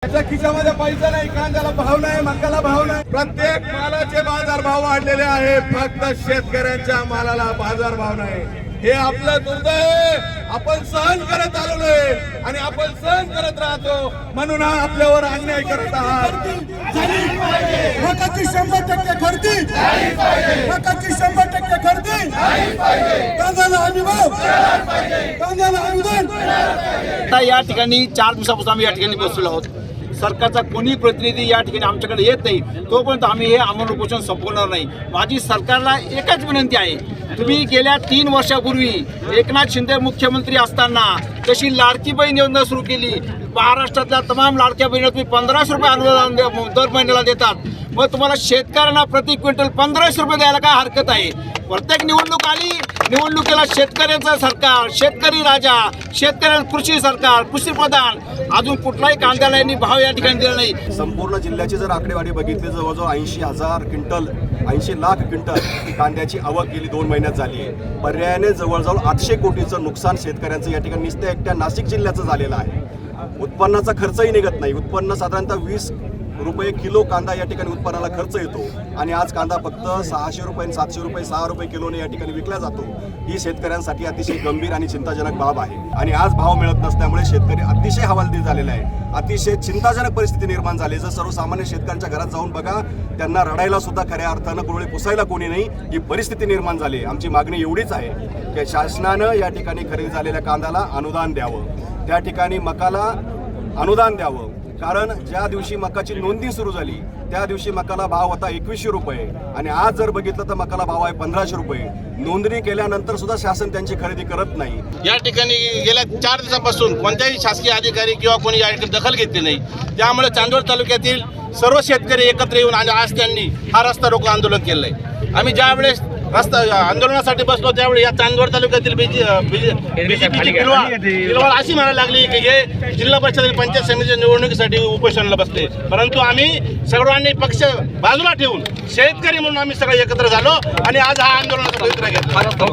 त्याच्या खिशामध्ये पैसा नाही, कांद्याला भाव नाही, मक्याला भाव नाही, प्रत्येक मालाचे बाजार भाव वाढलेले आहे, फक्त शेतकऱ्यांच्या मालाला बाजार भाव नाही। हे आपलं दुर्दैव आहे, आपण सहन करत आलेलो आहे आणि आपण सहन करत राहतो, म्हणून आपल्यावर अन्याय करत आहात। मकाची 100% खरेदी, मकाची 100% खरेदी, कांद्याला हमी भाव, कांद्याला अनुदान। आता या ठिकाणी 4 दिवसापासून आम्ही या ठिकाणी बसलेलो आहोत। सरकारचा कोणी प्रतिनिधी या ठिकाणी आमच्याकडे येत नाही, तोपर्यंत आम्ही हे आंदोलन उपोषण संपवणार नाही। माझी सरकारला एकच विनंती आहे, तुम्ही गेल्या 3 वर्षापूर्वी एकनाथ शिंदे मुख्यमंत्री असताना जशी लाडकी बहीण योजना सुरू केली, महाराष्ट्रातल्या तमाम लाडक्या बहिणीला तुम्ही 1500 रुपये अनुदान दर महिन्याला देतात, मग तुम्हाला शेतकऱ्यांना प्रति क्विंटल 1500 रुपये द्यायला काय हरकत आहे? प्रत्येक निवडणूक आली, निवडणुकीला शेतकऱ्यांचं सरकार, शेतकरी राजा, शेतकऱ्यांना कृषी सरकार, कृषी प्रधान, अजून कुठलाही कांद्याला यांनी भाव या ठिकाणी दिला नाही। संपूर्ण जिल्ह्याची जर आकडेवारी बघितली, जवळजवळ 80,000 क्विंटल, 80 लाख क्विंटल कांद्याची आवक गेली 2 महिन्यात झाली आहे। पर्यायाने जवळजवळ 800 कोटीचं नुकसान शेतकऱ्यांचं या ठिकाणी नुसत्या एकट्या नाशिक जिल्ह्याचं झालेलं आहे। उत्पन्नाचा खर्चही निघत नाही, उत्पन्न साधारणतः 20 रुपये किलो कांदा या ठिकाणी उत्पन्नाला खर्च येतो आणि आज कांदा फक्त 600 रुपये, 700 रुपये, 6 रुपये किलोने या ठिकाणी विकला जातो। ही शेतकऱ्यांसाठी अतिशय गंभीर आणि चिंताजनक बाब आहे आणि आज भाव मिळत नसल्यामुळे शेतकरी अतिशय हवालदिल झालेला आहे, अतिशय चिंताजनक परिस्थिती निर्माण झाली। जर सर्वसामान्य शेतकऱ्यांच्या घरात जाऊन बघा, त्यांना रडायला सुद्धा खऱ्या अर्थानं कुरळे पुसायला कोणी नाही, ही परिस्थिती निर्माण झाली। आमची मागणी एवढीच आहे की शासनानं या ठिकाणी खरेदी झालेल्या कांद्याला अनुदान द्यावं, त्या ठिकाणी मकाला अनुदान द्यावं, कारण ज्या दिवशी मकाची नोंदणी सुरू झाली त्या दिवशी मकाला भाव होता 2100 रुपये आणि आज जर बघितलं तर मकाला भाव आहे 1500 रुपये। नोंदणी केल्यानंतर सुद्धा शासन त्यांची खरेदी करत नाही। या ठिकाणी गेल्या 4 दिवसापासून कोणत्याही शासकीय अधिकारी किंवा कोणी या ठिकाणी दखल घेतली नाही, त्यामुळे चांदवड तालुक्यातील सर्व शेतकरी एकत्र येऊन आणि आज त्यांनी हा रस्ता रोको आंदोलन केलं आहे। आम्ही ज्यावेळेस रस्ता आंदोलनासाठी बसलो त्यावेळी या चांदवड तालुक्यातील बीजेपीची पिलवाळ अशी म्हणायला लागली की हे जिल्हा परिषद आणि पंचायत समितीच्या निवडणुकीसाठी उपोषणाला बसले, परंतु आम्ही सर्वांनी पक्ष बाजूला ठेवून शेतकरी म्हणून आम्ही सगळे एकत्र झालो आणि आज हा आंदोलनाचा पवित्रा घेतला।